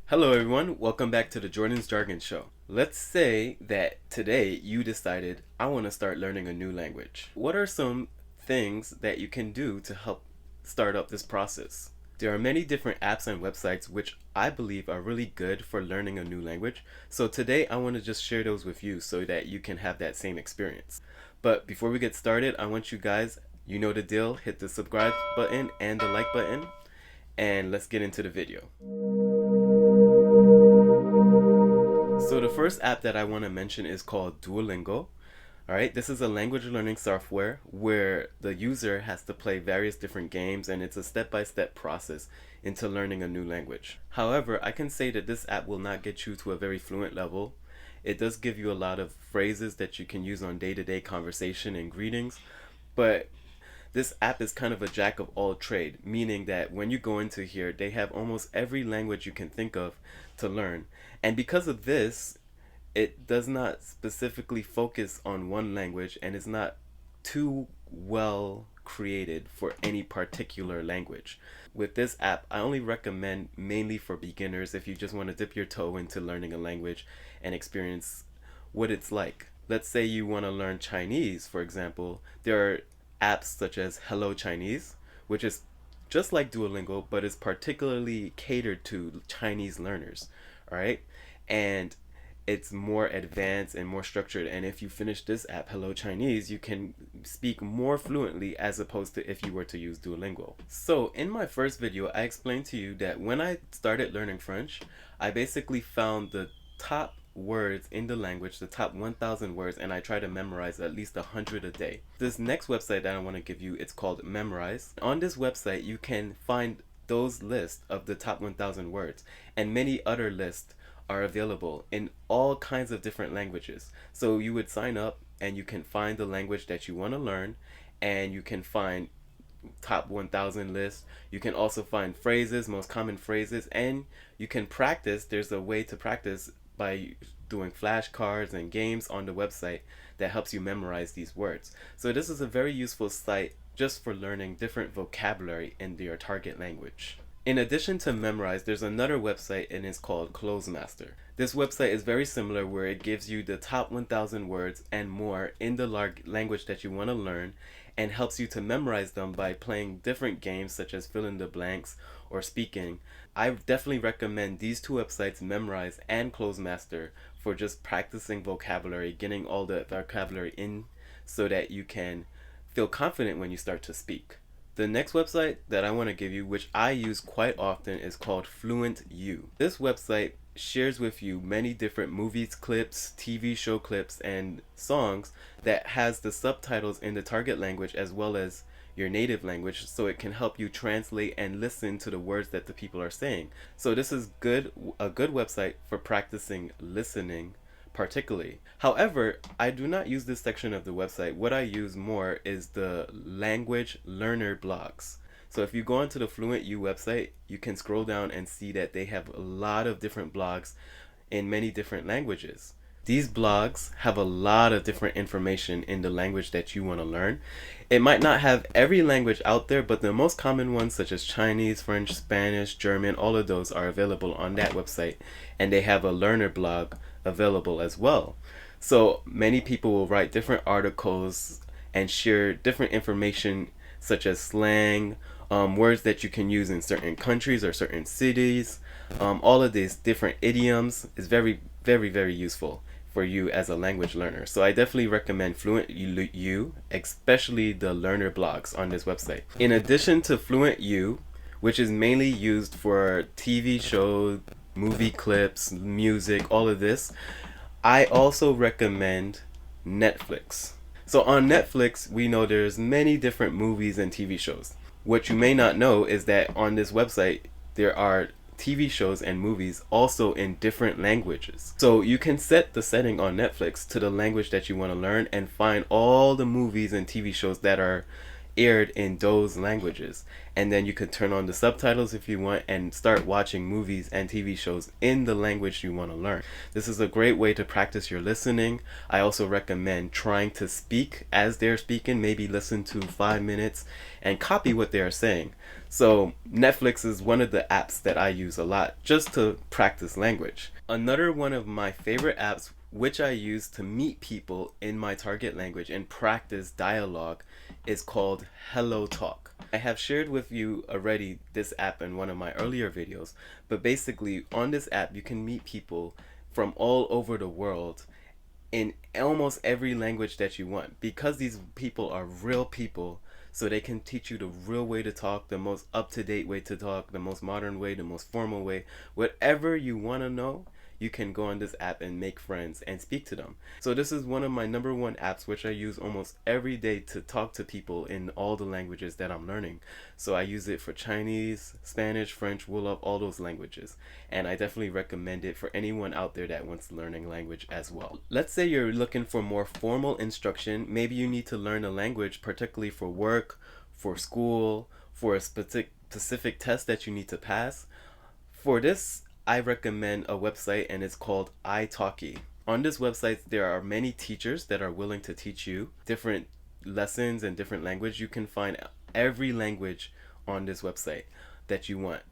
Hello everyone, welcome back to the Jordan's Jargon Show. Let's say that today you decided I want to start learning a new language. What are some things that you can do to help start up this process? There are many different apps and websites which I believe are really good for learning a new language. So today I want to just share those with you so that you can have that same experience. But before we get started, I want you guys, you know the deal, hit the subscribe button and the like button, and let's get into the video. So the first app that I want to mention is called Duolingo. All right, this is a language learning software where the user has to play various different games, and it's a step-by-step process into learning a new language. However, I can say that this app will not get you to a very fluent level. It does give you a lot of phrases that you can use on day-to-day conversation and greetings, but this app is kind of a jack of all trade, meaning that when you go into here, they have almost every language you can think of to learn. And because of this, it does not specifically focus on one language, and it's not too well created for any particular language. With this app, I only recommend mainly for beginners if you just want to dip your toe into learning a language and experience what it's like. Let's say you want to learn Chinese, for example. There are apps such as Hello Chinese, which is just like Duolingo, but is particularly catered to Chinese learners, all right? And it's more advanced and more structured. And if you finish this app, Hello Chinese, you can speak more fluently as opposed to if you were to use Duolingo. So in my first video, I explained to you that when I started learning French, I basically found the top words in the language, the top 1,000 words, and I try to memorize at least 100 a day. This next website that I want to give you, it's called Memrise. On this website, you can find those lists of the top 1,000 words, and many other lists are available in all kinds of different languages. So you would sign up and you can find the language that you want to learn, and you can find top 1,000 lists. You can also find phrases, most common phrases, and you can practice. There's a way to practice by doing flashcards and games on the website that helps you memorize these words. So this is a very useful site just for learning different vocabulary in your target language. In addition to Memrise, there's another website, and it's called Closemaster. This website is very similar, where it gives you the top 1,000 words and more in the language that you want to learn, and helps you to memorize them by playing different games such as fill in the blanks or speaking. I definitely recommend these two websites, Memrise and Closemaster, for just practicing vocabulary, getting all the vocabulary in so that you can feel confident when you start to speak. The next website that I want to give you, which I use quite often, is called FluentU. This website shares with you many different movies clips, TV show clips, and songs that has the subtitles in the target language as well as your native language, so it can help you translate and listen to the words that the people are saying. So this is a good website for practicing listening particularly. However, I do not use this section of the website. What I use more is the language learner blogs. So if you go onto the FluentU website, you can scroll down and see that they have a lot of different blogs in many different languages. These blogs have a lot of different information in the language that you want to learn. It might not have every language out there, but the most common ones such as Chinese, French, Spanish, German, all of those are available on that website, and they have a learner blog available as well. So many people will write different articles and share different information such as slang, words that you can use in certain countries or certain cities. All of these different idioms is very, very, very useful for you as a language learner. So I definitely recommend FluentU, especially the learner blogs on this website. In addition to FluentU, which is mainly used for TV shows, movie clips, music, all of this, I also recommend Netflix. So on Netflix, we know there's many different movies and TV shows. What you may not know is that on this website, there are TV shows and movies also in different languages. So you can set the setting on Netflix to the language that you want to learn and find all the movies and TV shows that are aired in those languages. And then you could turn on the subtitles if you want and start watching movies and TV shows in the language you want to learn. This is a great way to practice your listening. I also recommend trying to speak as they're speaking, maybe listen to 5 minutes and copy what they are saying. So Netflix is one of the apps that I use a lot just to practice language. Another one of my favorite apps which I use to meet people in my target language and practice dialogue is called Hello Talk. I have shared with you already this app in one of my earlier videos, but basically on this app you can meet people from all over the world in almost every language that you want, because these people are real people. So they can teach you the real way to talk, the most up-to-date way to talk, the most modern way, the most formal way. Whatever you want to know, you can go on this app and make friends and speak to them. So this is one of my #1 apps which I use almost every day to talk to people in all the languages that I'm learning. So I use it for Chinese, Spanish, French, Wolof, all those languages. And I definitely recommend it for anyone out there that wants learning language as well. Let's say you're looking for more formal instruction. Maybe you need to learn a language particularly for work, for school, for a specific test that you need to pass. For this, I recommend a website, and it's called Italki. On this website, there are many teachers that are willing to teach you different lessons and different language. You can find every language on this website that you want.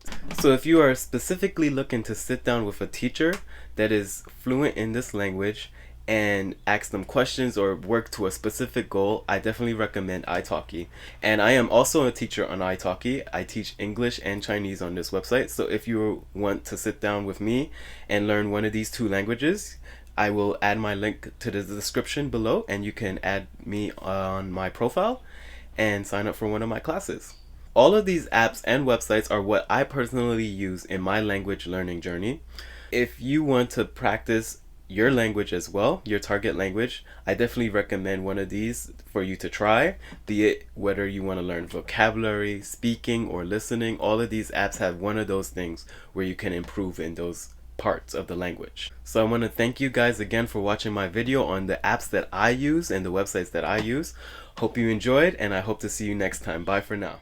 So if you are specifically looking to sit down with a teacher that is fluent in this language and ask them questions or work to a specific goal, I definitely recommend Italki. And I am also a teacher on Italki. I teach English and Chinese on this website. So if you want to sit down with me and learn one of these 2 languages, I will add my link to the description below, and you can add me on my profile and sign up for one of my classes. All of these apps and websites are what I personally use in my language learning journey. If you want to practice your language as well, your target language, I definitely recommend one of these for you to try, be it whether you want to learn vocabulary, speaking, or listening. All of these apps have one of those things where you can improve in those parts of the language. So I want to thank you guys again for watching my video on the apps that I use and the websites that I use. Hope you enjoyed, and I hope to see you next time. Bye for now.